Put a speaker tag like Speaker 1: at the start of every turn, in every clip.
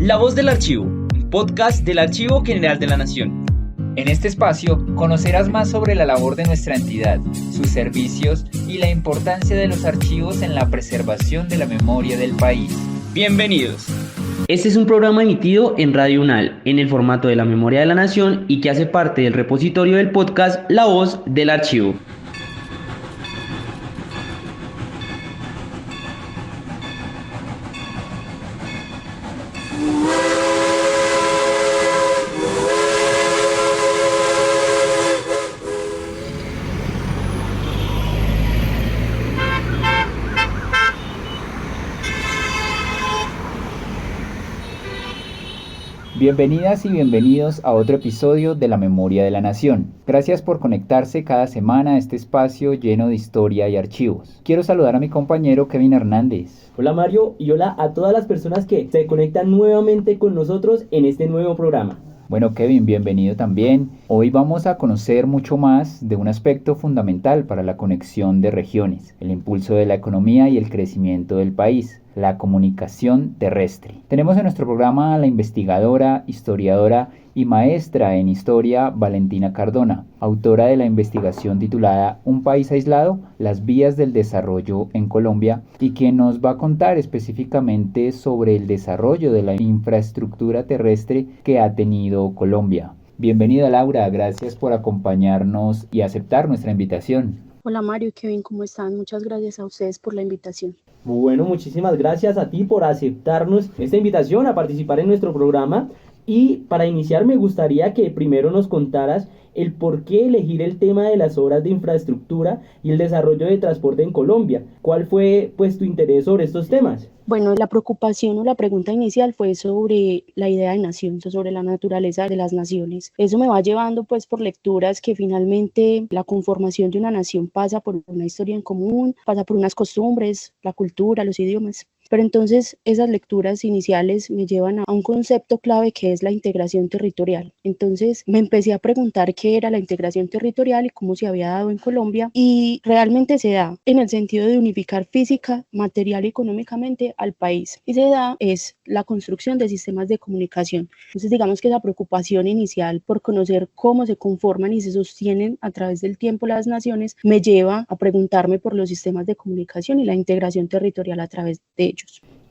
Speaker 1: La Voz del Archivo, un podcast del Archivo General de la Nación.
Speaker 2: En este espacio conocerás más sobre la labor de nuestra entidad, sus servicios y la importancia de los archivos en la preservación de la memoria del país.
Speaker 1: Bienvenidos.
Speaker 3: Este es un programa emitido en Radio UNAL, en el formato de la Memoria de la Nación y que hace parte del repositorio del podcast La Voz del Archivo.
Speaker 2: Bienvenidas y bienvenidos a otro episodio de La Memoria de la Nación. Gracias por conectarse cada semana a este espacio lleno de historia y archivos. Quiero saludar a mi compañero Kevin Hernández.
Speaker 4: Hola Mario y hola a todas las personas que se conectan nuevamente con nosotros en este nuevo programa.
Speaker 2: Bueno, Kevin, bienvenido también. Hoy vamos a conocer mucho más de un aspecto fundamental para la conexión de regiones, el impulso de la economía y el crecimiento del país, la comunicación terrestre. Tenemos en nuestro programa a la investigadora, historiadora y maestra en historia Valentina Cardona, autora de la investigación titulada Un país aislado, las vías del desarrollo en Colombia, y quien nos va a contar específicamente sobre el desarrollo de la infraestructura terrestre que ha tenido Colombia. Bienvenida Laura, gracias por acompañarnos y aceptar nuestra invitación.
Speaker 5: Hola Mario y Kevin, ¿cómo están? Muchas gracias a ustedes por la invitación.
Speaker 4: Bueno, muchísimas gracias a ti por aceptarnos esta invitación a participar en nuestro programa. Y para iniciar me gustaría que primero nos contaras el por qué elegir el tema de las obras de infraestructura y el desarrollo de transporte en Colombia. ¿Cuál fue tu interés sobre estos temas?
Speaker 5: Bueno, la preocupación o la pregunta inicial fue sobre la idea de nación, sobre la naturaleza de las naciones. Eso me va llevando por lecturas que finalmente la conformación de una nación pasa por una historia en común, pasa por unas costumbres, la cultura, los idiomas. Pero entonces esas lecturas iniciales me llevan a un concepto clave que es la integración territorial. Entonces me empecé a preguntar qué era la integración territorial y cómo se había dado en Colombia, y realmente se da en el sentido de unificar física, material y económicamente al país, y se da es la construcción de sistemas de comunicación. Entonces digamos que esa preocupación inicial por conocer cómo se conforman y se sostienen a través del tiempo las naciones me lleva a preguntarme por los sistemas de comunicación y la integración territorial a través de ellos.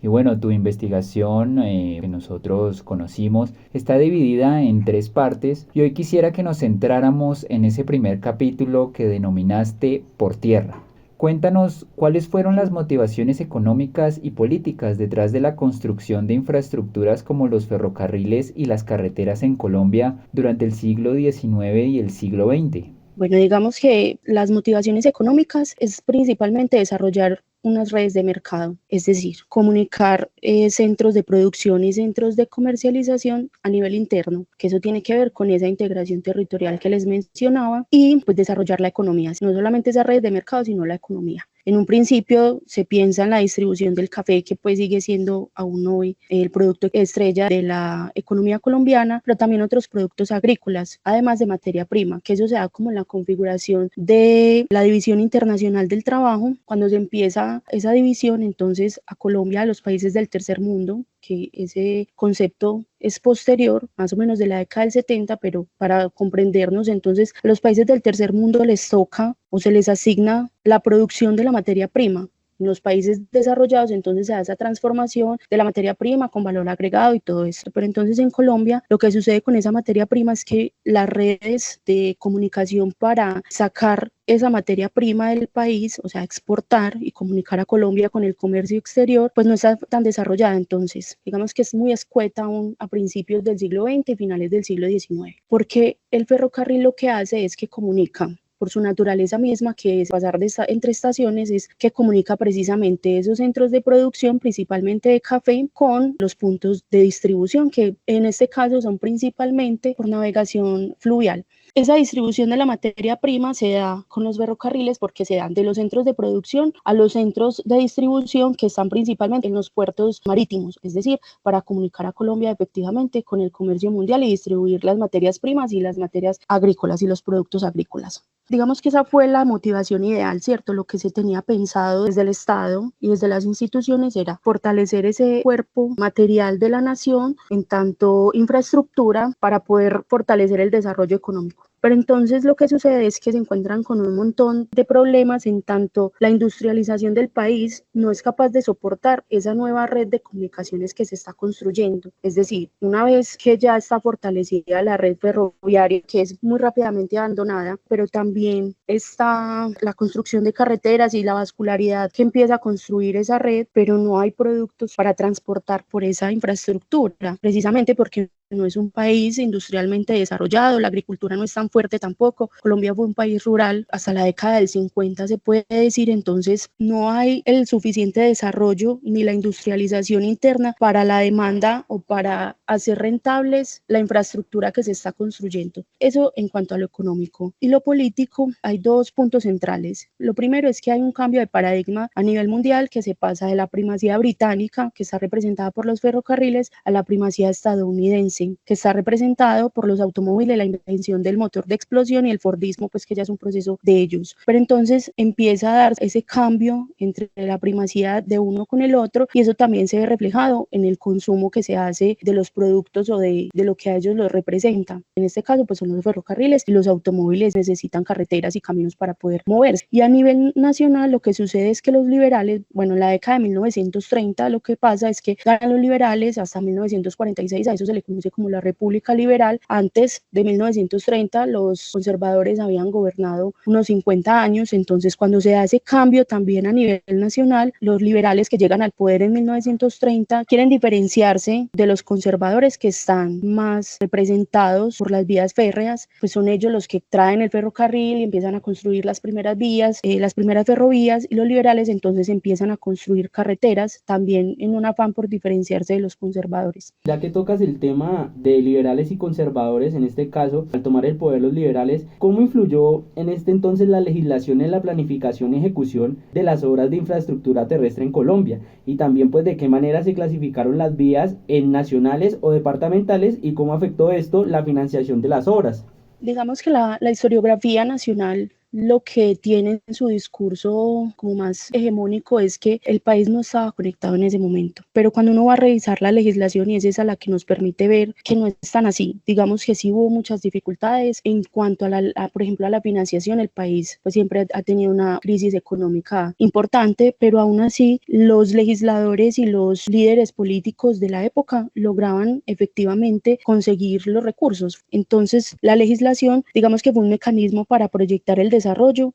Speaker 2: Y bueno, tu investigación que nosotros conocimos está dividida en 3 partes y hoy quisiera que nos centráramos en ese primer capítulo que denominaste Por Tierra. Cuéntanos cuáles fueron las motivaciones económicas y políticas detrás de la construcción de infraestructuras como los ferrocarriles y las carreteras en Colombia durante el siglo XIX y el siglo XX.
Speaker 5: Bueno, digamos que las motivaciones económicas es principalmente desarrollar unas redes de mercado, es decir, comunicar centros de producción y centros de comercialización a nivel interno, que eso tiene que ver con esa integración territorial que les mencionaba, y desarrollar la economía, no solamente esas redes de mercado, sino la economía. En un principio se piensa en la distribución del café, que sigue siendo aún hoy el producto estrella de la economía colombiana, pero también otros productos agrícolas, además de materia prima, que eso se da como en la configuración de la División Internacional del Trabajo. Cuando se empieza esa división, entonces a Colombia, a los países del tercer mundo, que ese concepto es posterior, más o menos de la década del 70, pero para comprendernos, entonces a los países del tercer mundo les toca o se les asigna la producción de la materia prima. En los países desarrollados entonces se da esa transformación de la materia prima con valor agregado y todo esto. Pero entonces en Colombia lo que sucede con esa materia prima es que las redes de comunicación para sacar esa materia prima del país, o sea, exportar y comunicar a Colombia con el comercio exterior, no está tan desarrollada. Entonces, digamos que es muy escueta aún a principios del siglo XX y finales del siglo XIX, porque el ferrocarril lo que hace es que comunica, por su naturaleza misma, que es pasar entre estaciones, es que comunica precisamente esos centros de producción, principalmente de café, con los puntos de distribución, que en este caso son principalmente por navegación fluvial. Esa distribución de la materia prima se da con los ferrocarriles porque se dan de los centros de producción a los centros de distribución que están principalmente en los puertos marítimos, es decir, para comunicar a Colombia efectivamente con el comercio mundial y distribuir las materias primas y las materias agrícolas y los productos agrícolas. Digamos que esa fue la motivación ideal, ¿cierto? Lo que se tenía pensado desde el Estado y desde las instituciones era fortalecer ese cuerpo material de la nación en tanto infraestructura para poder fortalecer el desarrollo económico. Pero entonces lo que sucede es que se encuentran con un montón de problemas en tanto la industrialización del país no es capaz de soportar esa nueva red de comunicaciones que se está construyendo. Es decir, una vez que ya está fortalecida la red ferroviaria, que es muy rápidamente abandonada, pero también está la construcción de carreteras y la vascularidad que empieza a construir esa red, pero no hay productos para transportar por esa infraestructura, precisamente porque no es un país industrialmente desarrollado, la agricultura no es tan fuerte tampoco. Colombia fue un país rural hasta la década del 50, se puede decir, entonces no hay el suficiente desarrollo ni la industrialización interna para la demanda o para hacer rentables la infraestructura que se está construyendo. Eso en cuanto a lo económico. Y lo político, hay dos puntos centrales. Lo primero es que hay un cambio de paradigma a nivel mundial que se pasa de la primacía británica, que está representada por los ferrocarriles, a la primacía estadounidense, que está representado por los automóviles, la invención del motor de explosión y el fordismo, pues que ya es un proceso de ellos. Pero entonces empieza a dar ese cambio entre la primacía de uno con el otro y eso también se ve reflejado en el consumo que se hace de los productos o de lo que a ellos los representa. En este caso, pues son los ferrocarriles y los automóviles necesitan carreteras y caminos para poder moverse. Y a nivel nacional, lo que sucede es que los liberales, bueno, en la década de 1930, lo que pasa es que ganan los liberales hasta 1946, a eso se le conoce como la República Liberal. Antes de 1930 los conservadores habían gobernado unos 50 años, entonces cuando se da ese cambio también a nivel nacional, los liberales que llegan al poder en 1930 quieren diferenciarse de los conservadores que están más representados por las vías férreas, pues son ellos los que traen el ferrocarril y empiezan a construir las primeras vías, las primeras ferrovías, y los liberales entonces empiezan a construir carreteras también en un afán por diferenciarse de los conservadores.
Speaker 4: Ya que tocas el tema de liberales y conservadores, en este caso, al tomar el poder los liberales, ¿cómo influyó en este entonces la legislación en la planificación y ejecución de las obras de infraestructura terrestre en Colombia? Y también, pues, de qué manera se clasificaron las vías en nacionales o departamentales y cómo afectó esto la financiación de las obras.
Speaker 5: Digamos que la historiografía nacional lo que tiene en su discurso como más hegemónico es que el país no estaba conectado en ese momento. Pero cuando uno va a revisar la legislación, y es esa la que nos permite ver que no es tan así, digamos que sí hubo muchas dificultades en cuanto a por ejemplo, a la financiación. El país pues siempre ha tenido una crisis económica importante, pero aún así los legisladores y los líderes políticos de la época lograban efectivamente conseguir los recursos. Entonces, la legislación, digamos que fue un mecanismo para proyectar el desarrollo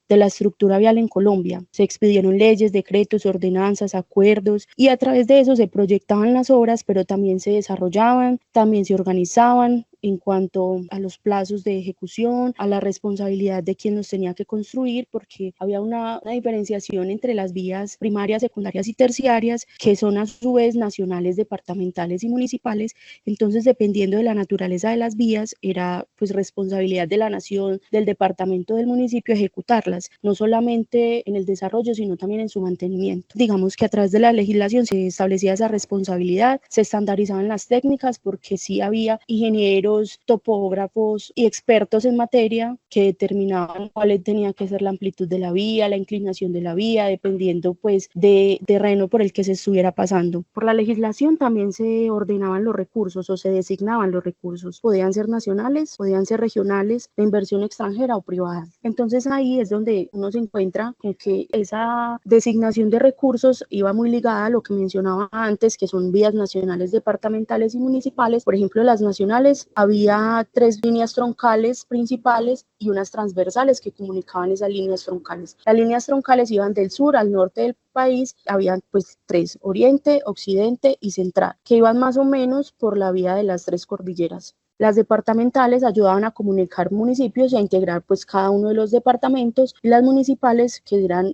Speaker 5: de la estructura vial en Colombia. Se expidieron leyes, decretos, ordenanzas, acuerdos, y a través de eso se proyectaban las obras, pero también se desarrollaban, también se organizaban en cuanto a los plazos de ejecución, a la responsabilidad de quien los tenía que construir, porque había una diferenciación entre las vías primarias, secundarias y terciarias, que son a su vez nacionales, departamentales y municipales. Entonces, dependiendo de la naturaleza de las vías, era pues responsabilidad de la nación, del departamento, del municipio ejecutarlas, no solamente en el desarrollo, sino también en su mantenimiento. Digamos que a través de la legislación se establecía esa responsabilidad, se estandarizaban las técnicas, porque sí había ingenieros, topógrafos y expertos en materia que determinaban cuál tenía que ser la amplitud de la vía, la inclinación de la vía, dependiendo pues de terreno por el que se estuviera pasando. Por la legislación también se ordenaban los recursos o se designaban los recursos. Podían ser nacionales, podían ser regionales, de inversión extranjera o privada. Entonces ahí es donde uno se encuentra con que esa designación de recursos iba muy ligada a lo que mencionaba antes, que son vías nacionales, departamentales y municipales. Por ejemplo, las nacionales, había 3 líneas troncales principales y unas transversales que comunicaban esas líneas troncales. Las líneas troncales iban del sur al norte del país, habían pues 3, oriente, occidente y central, que iban más o menos por la vía de las 3 cordilleras. Las departamentales ayudaban a comunicar municipios y a integrar pues cada uno de los departamentos, y las municipales, que eran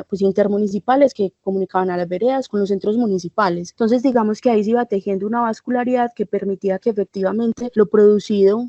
Speaker 5: pues intermunicipales, que comunicaban a las veredas con los centros municipales. Entonces digamos que ahí se iba tejiendo una vascularidad que permitía que efectivamente lo producido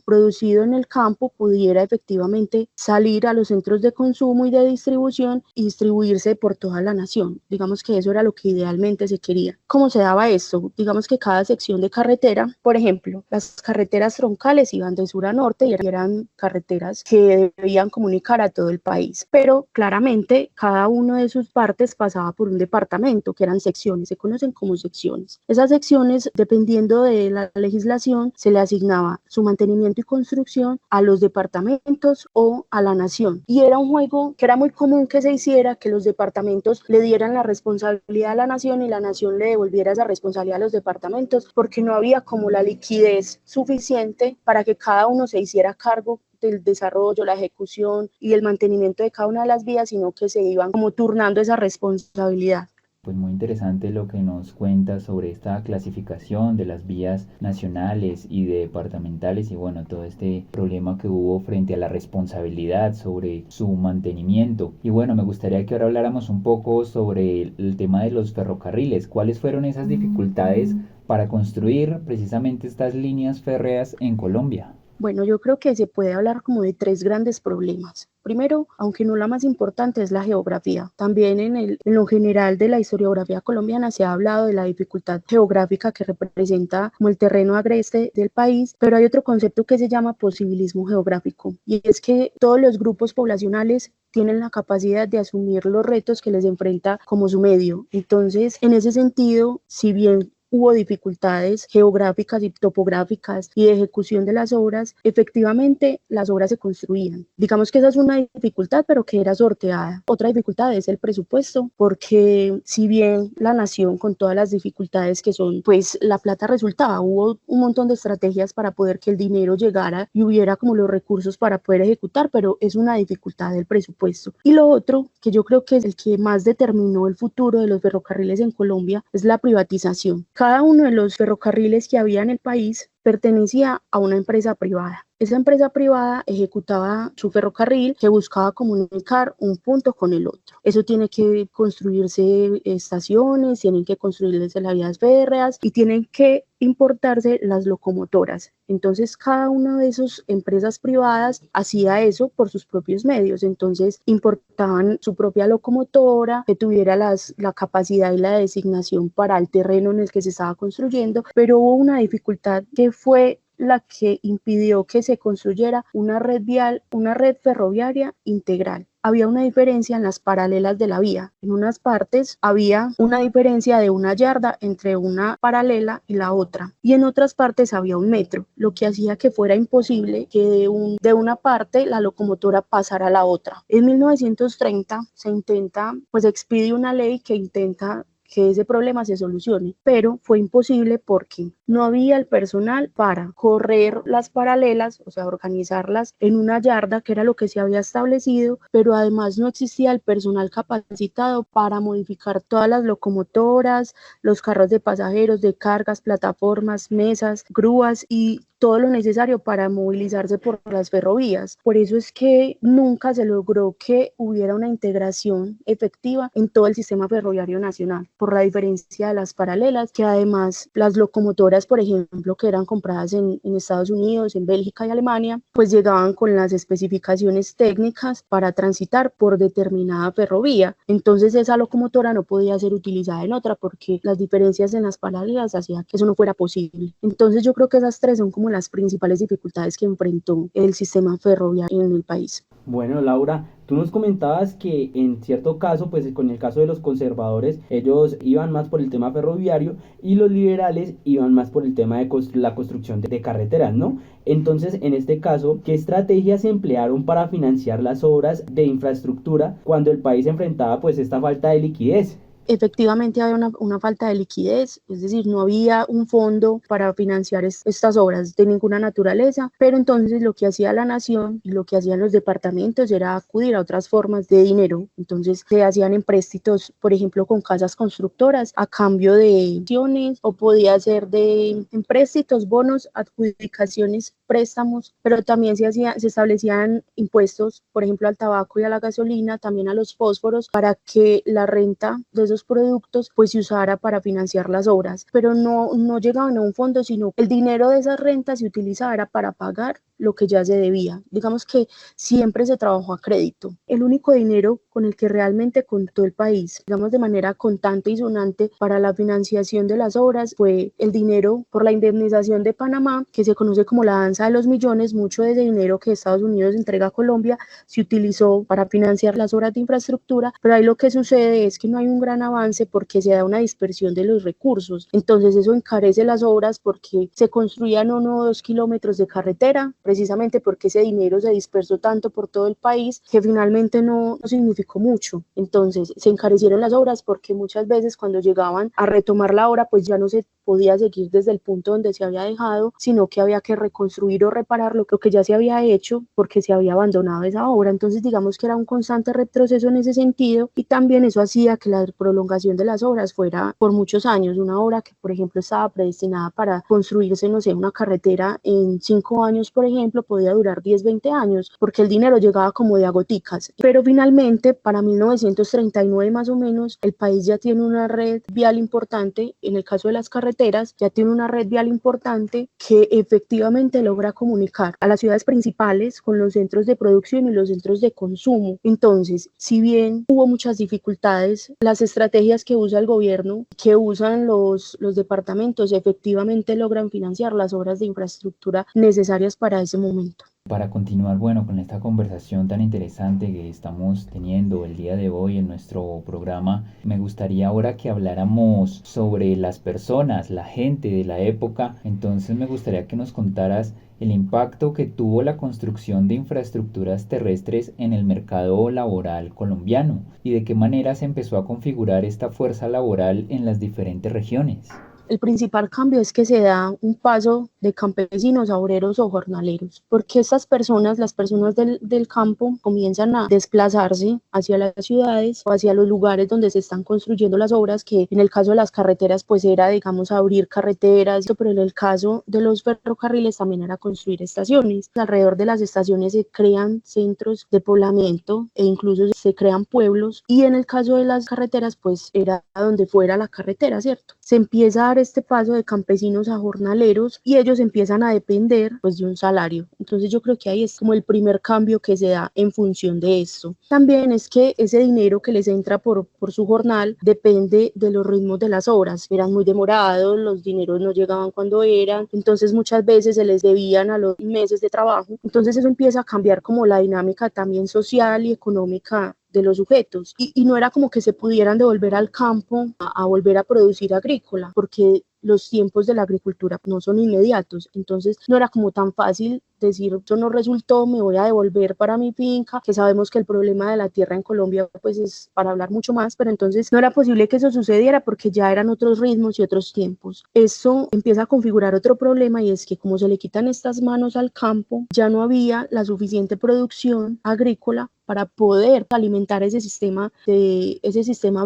Speaker 5: en el campo pudiera efectivamente salir a los centros de consumo y de distribución y distribuirse por toda la nación. Digamos que eso era lo que idealmente se quería. ¿Cómo se daba esto? Digamos que cada sección de carretera, por ejemplo, las carreteras troncales iban de sur a norte y eran carreteras que debían comunicar a todo el país, pero claramente cada una de sus partes pasaba por un departamento, que eran secciones, se conocen como secciones. Esas secciones, dependiendo de la legislación, se le asignaba su mantenimiento y construcción a los departamentos o a la nación. Y era un juego que era muy común que se hiciera, que los departamentos le dieran la responsabilidad a la nación y la nación le devolviera esa responsabilidad a los departamentos, porque no había como la liquidez suficiente para que cada uno se hiciera cargo del desarrollo, la ejecución y el mantenimiento de cada una de las vías, sino que se iban como turnando esa responsabilidad.
Speaker 2: Pues muy interesante lo que nos cuenta sobre esta clasificación de las vías nacionales y departamentales y bueno, todo este problema que hubo frente a la responsabilidad sobre su mantenimiento. Y bueno, me gustaría que ahora habláramos un poco sobre el tema de los ferrocarriles. ¿Cuáles fueron esas dificultades para construir precisamente estas líneas férreas en Colombia?
Speaker 5: Bueno, yo creo que se puede hablar como de tres grandes problemas. Primero, aunque no la más importante, es la geografía. También en lo general de la historiografía colombiana se ha hablado de la dificultad geográfica que representa como el terreno agreste del país, pero hay otro concepto que se llama posibilismo geográfico, y es que todos los grupos poblacionales tienen la capacidad de asumir los retos que les enfrenta como su medio. Entonces, en ese sentido, si bien hubo dificultades geográficas y topográficas y de ejecución de las obras, efectivamente las obras se construían. Digamos que esa es una dificultad, pero que era sorteada. Otra dificultad es el presupuesto, porque si bien la nación con todas las dificultades que son, pues la plata resultaba, hubo un montón de estrategias para poder que el dinero llegara y hubiera como los recursos para poder ejecutar, pero es una dificultad del presupuesto. Y lo otro, que yo creo que es el que más determinó el futuro de los ferrocarriles en Colombia, es la privatización. Cada uno de los ferrocarriles que había en el país pertenecía a una empresa privada. Esa empresa privada ejecutaba su ferrocarril que buscaba comunicar un punto con el otro. Eso tiene que construirse estaciones, tienen que construirse las vías férreas y tienen que importarse las locomotoras. Entonces cada una de esas empresas privadas hacía eso por sus propios medios. Entonces importaban su propia locomotora que tuviera la capacidad y la designación para el terreno en el que se estaba construyendo, pero hubo una dificultad que fue la que impidió que se construyera una red vial, una red ferroviaria integral. Había una diferencia en las paralelas de la vía. En unas partes había una diferencia de una yarda entre una paralela y la otra, y en otras partes había un metro, lo que hacía que fuera imposible que de una parte la locomotora pasara a la otra. En 1930 se expide una ley que intenta que ese problema se solucione, pero fue imposible porque no había el personal para correr las paralelas, o sea, organizarlas en una yarda, que era lo que se había establecido, pero además no existía el personal capacitado para modificar todas las locomotoras, los carros de pasajeros, de cargas, plataformas, mesas, grúas y todo lo necesario para movilizarse por las ferrovías. Por eso es que nunca se logró que hubiera una integración efectiva en todo el sistema ferroviario nacional, por la diferencia de las paralelas, que además las locomotoras, por ejemplo, que eran compradas en Estados Unidos, en Bélgica y Alemania, pues llegaban con las especificaciones técnicas para transitar por determinada ferrovía. Entonces esa locomotora no podía ser utilizada en otra porque las diferencias en las paralelas hacían que eso no fuera posible. Entonces yo creo que esas tres son como las principales dificultades que enfrentó el sistema ferroviario en el país.
Speaker 4: Bueno, Laura, tú nos comentabas que en cierto caso, pues con el caso de los conservadores, ellos iban más por el tema ferroviario y los liberales iban más por el tema de la construcción de carreteras, ¿no? Entonces, en este caso, ¿qué estrategias se emplearon para financiar las obras de infraestructura cuando el país enfrentaba pues esta falta de liquidez?
Speaker 5: Efectivamente había una falta de liquidez, es decir, no había un fondo para financiar estas obras de ninguna naturaleza, pero entonces lo que hacía la nación y lo que hacían los departamentos era acudir a otras formas de dinero. Entonces se hacían empréstitos, por ejemplo, con casas constructoras a cambio de acciones, o podía ser de empréstitos, bonos, adjudicaciones, préstamos, pero también se establecían impuestos, por ejemplo, al tabaco y a la gasolina, también a los fósforos, para que la renta de esos productos pues se usara para financiar las obras, pero no llegaban a un fondo, sino el dinero de esas rentas se utilizaba para pagar lo que ya se debía. Digamos que siempre se trabajó a crédito. El único dinero con el que realmente contó el país, digamos de manera contante y sonante para la financiación de las obras, fue el dinero por la indemnización de Panamá, que se conoce como la danza de los millones. Mucho de ese dinero que Estados Unidos entrega a Colombia se utilizó para financiar las obras de infraestructura, pero ahí lo que sucede es que no hay un gran avance porque se da una dispersión de los recursos. Entonces eso encarece las obras porque se construían 1 o 2 kilómetros de carretera, precisamente porque ese dinero se dispersó tanto por todo el país que finalmente no significó mucho. Entonces se encarecieron las obras porque muchas veces cuando llegaban a retomar la obra pues ya no se podía seguir desde el punto donde se había dejado, sino que había que reconstruir o reparar lo que ya se había hecho porque se había abandonado esa obra. Entonces digamos que era un constante retroceso en ese sentido, y también eso hacía que la prolongación de las obras fuera por muchos años. Una obra que por ejemplo estaba predestinada para construirse, no sé, una carretera en 5 años, por ejemplo, podía durar 10, 20 años porque el dinero llegaba como de a goticas. Pero finalmente para 1939 más o menos el país ya tiene una red vial importante. En el caso de las carreteras ya tiene una red vial importante que efectivamente logra comunicar a las ciudades principales con los centros de producción y los centros de consumo. Entonces, si bien hubo muchas dificultades, las estrategias que usa el gobierno, que usan los departamentos, efectivamente logran financiar las obras de infraestructura necesarias para ese momento.
Speaker 2: Para continuar, bueno, con esta conversación tan interesante que estamos teniendo el día de hoy en nuestro programa, me gustaría ahora que habláramos sobre las personas, la gente de la época. Entonces me gustaría que nos contaras el impacto que tuvo la construcción de infraestructuras terrestres en el mercado laboral colombiano y de qué manera se empezó a configurar esta fuerza laboral en las diferentes regiones.
Speaker 5: El principal cambio es que se da un paso de campesinos a obreros o jornaleros, porque estas personas, las personas del campo, comienzan a desplazarse hacia las ciudades o hacia los lugares donde se están construyendo las obras, que en el caso de las carreteras pues era, digamos, abrir carreteras, pero en el caso de los ferrocarriles también era construir estaciones. Alrededor de las estaciones se crean centros de poblamiento e incluso se crean pueblos, y en el caso de las carreteras pues era donde fuera la carretera, ¿cierto? Se empieza a este paso de campesinos a jornaleros y ellos empiezan a depender pues de un salario. Entonces yo creo que ahí es como el primer cambio que se da en función de esto. También es que ese dinero que les entra por su jornal depende de los ritmos de las obras. Eran muy demorados, los dineros no llegaban cuando eran, entonces muchas veces se les debían a los meses de trabajo. Entonces eso empieza a cambiar como la dinámica también social y económica de los sujetos, y no era como que se pudieran devolver al campo a volver a producir agrícola, porque los tiempos de la agricultura no son inmediatos. Entonces no era como tan fácil decir, esto no resultó, me voy a devolver para mi finca, que sabemos que el problema de la tierra en Colombia pues es para hablar mucho más, pero entonces no era posible que eso sucediera porque ya eran otros ritmos y otros tiempos. Eso empieza a configurar otro problema, y es que como se le quitan estas manos al campo, ya no había la suficiente producción agrícola para poder alimentar ese sistema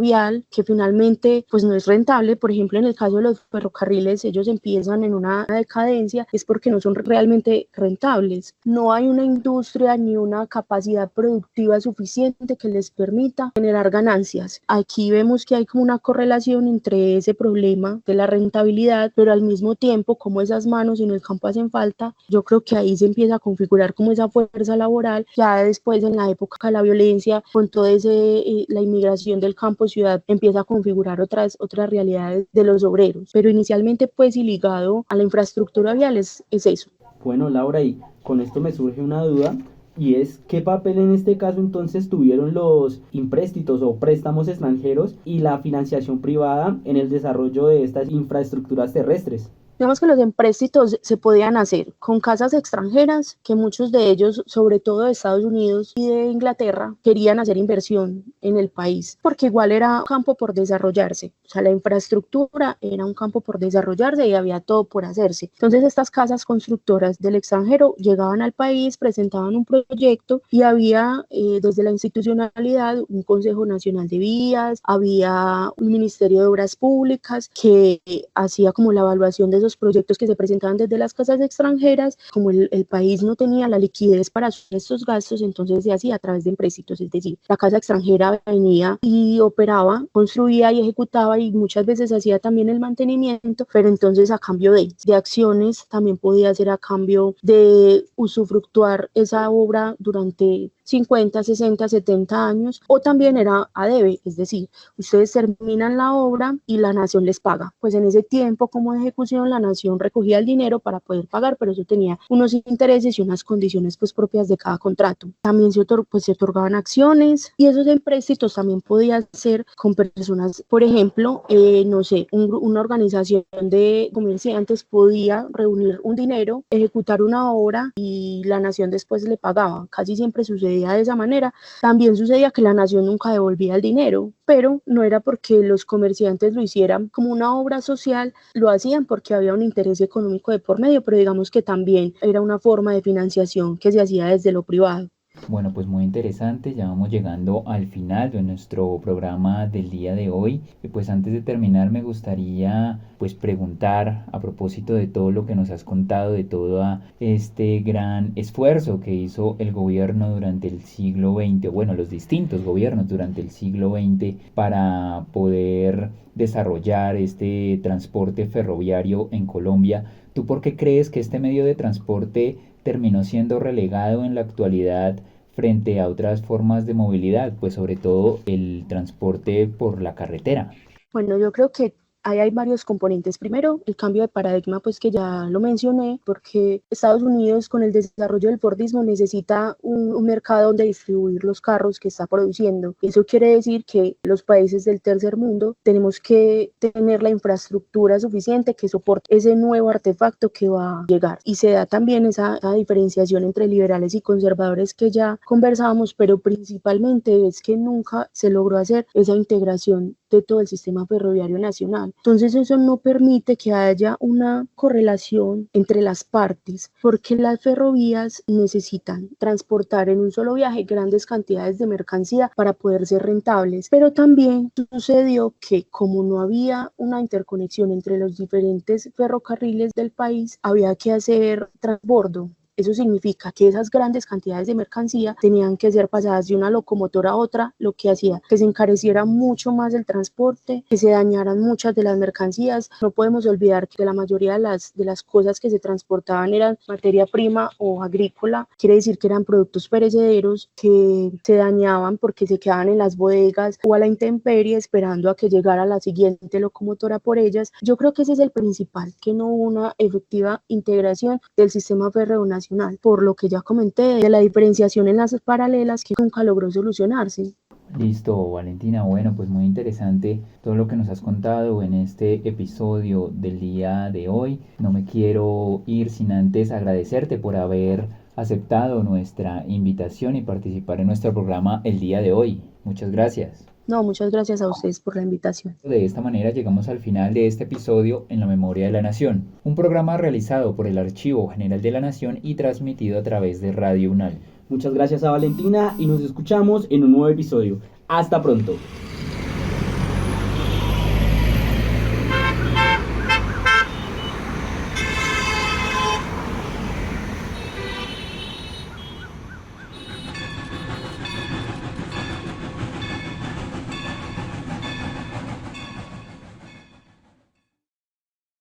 Speaker 5: vial, que finalmente pues no es rentable. Por ejemplo, en el caso de los ferrocarriles, ellos empiezan en una decadencia, es porque no son realmente rentables. No hay una industria ni una capacidad productiva suficiente que les permita generar ganancias. Aquí vemos que hay como una correlación entre ese problema de la rentabilidad, pero al mismo tiempo como esas manos en el campo hacen falta. Yo creo que ahí se empieza a configurar como esa fuerza laboral. Ya después, en la época de la violencia, con toda la inmigración del campo a ciudad, empieza a configurar otras realidades de los obreros, pero inicialmente pues y ligado a la infraestructura vial es eso.
Speaker 4: Bueno, Laura, y con esto me surge una duda, y es ¿qué papel en este caso entonces tuvieron los empréstitos o préstamos extranjeros y la financiación privada en el desarrollo de estas infraestructuras terrestres?
Speaker 5: Digamos que los empréstitos se podían hacer con casas extranjeras, que muchos de ellos, sobre todo de Estados Unidos y de Inglaterra, querían hacer inversión en el país, porque igual era un campo por desarrollarse. O sea, la infraestructura era un campo por desarrollarse y había todo por hacerse. Entonces estas casas constructoras del extranjero llegaban al país, presentaban un proyecto, y había desde la institucionalidad un Consejo Nacional de Vías, había un Ministerio de Obras Públicas que hacía como la evaluación de esos los proyectos que se presentaban desde las casas extranjeras, como el país no tenía la liquidez para asumir estos gastos, entonces se hacía a través de empréstitos, es decir, la casa extranjera venía y operaba, construía y ejecutaba y muchas veces hacía también el mantenimiento, pero entonces a cambio de acciones, también podía ser a cambio de usufructuar esa obra durante 50, 60, 70 años, o también era a debe, es decir, ustedes terminan la obra y la nación les paga. Pues en ese tiempo como de ejecución la nación recogía el dinero para poder pagar, pero eso tenía unos intereses y unas condiciones pues propias de cada contrato. También se otorgaban acciones y esos empréstitos también podían ser con personas, por ejemplo, no sé, una organización de comerciantes podía reunir un dinero, ejecutar una obra y la nación después le pagaba. Casi siempre sucedía de esa manera. También sucedía que la nación nunca devolvía el dinero, pero no era porque los comerciantes lo hicieran como una obra social, lo hacían porque había un interés económico de por medio, pero digamos que también era una forma de financiación que se hacía desde lo privado.
Speaker 2: Bueno, pues muy interesante, ya vamos llegando al final de nuestro programa del día de hoy. Y pues antes de terminar me gustaría pues preguntar a propósito de todo lo que nos has contado, de todo este gran esfuerzo que hizo el gobierno durante el siglo XX, bueno, los distintos gobiernos durante el siglo XX para poder desarrollar este transporte ferroviario en Colombia. ¿Tú por qué crees que este medio de transporte terminó siendo relegado en la actualidad frente a otras formas de movilidad, pues sobre todo el transporte por la carretera?
Speaker 5: Bueno, yo creo que ahí hay varios componentes. Primero, el cambio de paradigma, pues que ya lo mencioné, porque Estados Unidos con el desarrollo del Fordismo necesita un mercado donde distribuir los carros que está produciendo. Eso quiere decir que los países del tercer mundo tenemos que tener la infraestructura suficiente que soporte ese nuevo artefacto que va a llegar. Y se da también esa diferenciación entre liberales y conservadores que ya conversábamos, pero principalmente es que nunca se logró hacer esa integración de todo el sistema ferroviario nacional. Entonces eso no permite que haya una correlación entre las partes, porque las ferrovías necesitan transportar en un solo viaje grandes cantidades de mercancía para poder ser rentables, pero también sucedió que como no había una interconexión entre los diferentes ferrocarriles del país, había que hacer transbordo. Eso significa que esas grandes cantidades de mercancía tenían que ser pasadas de una locomotora a otra, lo que hacía que se encareciera mucho más el transporte, que se dañaran muchas de las mercancías. No podemos olvidar que la mayoría de las cosas que se transportaban eran materia prima o agrícola, quiere decir que eran productos perecederos que se dañaban porque se quedaban en las bodegas o a la intemperie esperando a que llegara la siguiente locomotora por ellas. Yo creo que ese es el principal, que no hubo una efectiva integración del sistema férreo nacional, por lo que ya comenté de la diferenciación en las paralelas que nunca logró solucionarse.
Speaker 2: Listo, Valentina. Bueno, pues muy interesante todo lo que nos has contado en este episodio del día de hoy. No me quiero ir sin antes agradecerte por haber aceptado nuestra invitación y participar en nuestro programa el día de hoy. Muchas gracias.
Speaker 5: No, muchas gracias a ustedes por la invitación.
Speaker 2: De esta manera llegamos al final de este episodio en la Memoria de la Nación, un programa realizado por el Archivo General de la Nación y transmitido a través de Radio UNAL.
Speaker 4: Muchas gracias a Valentina y nos escuchamos en un nuevo episodio. Hasta pronto.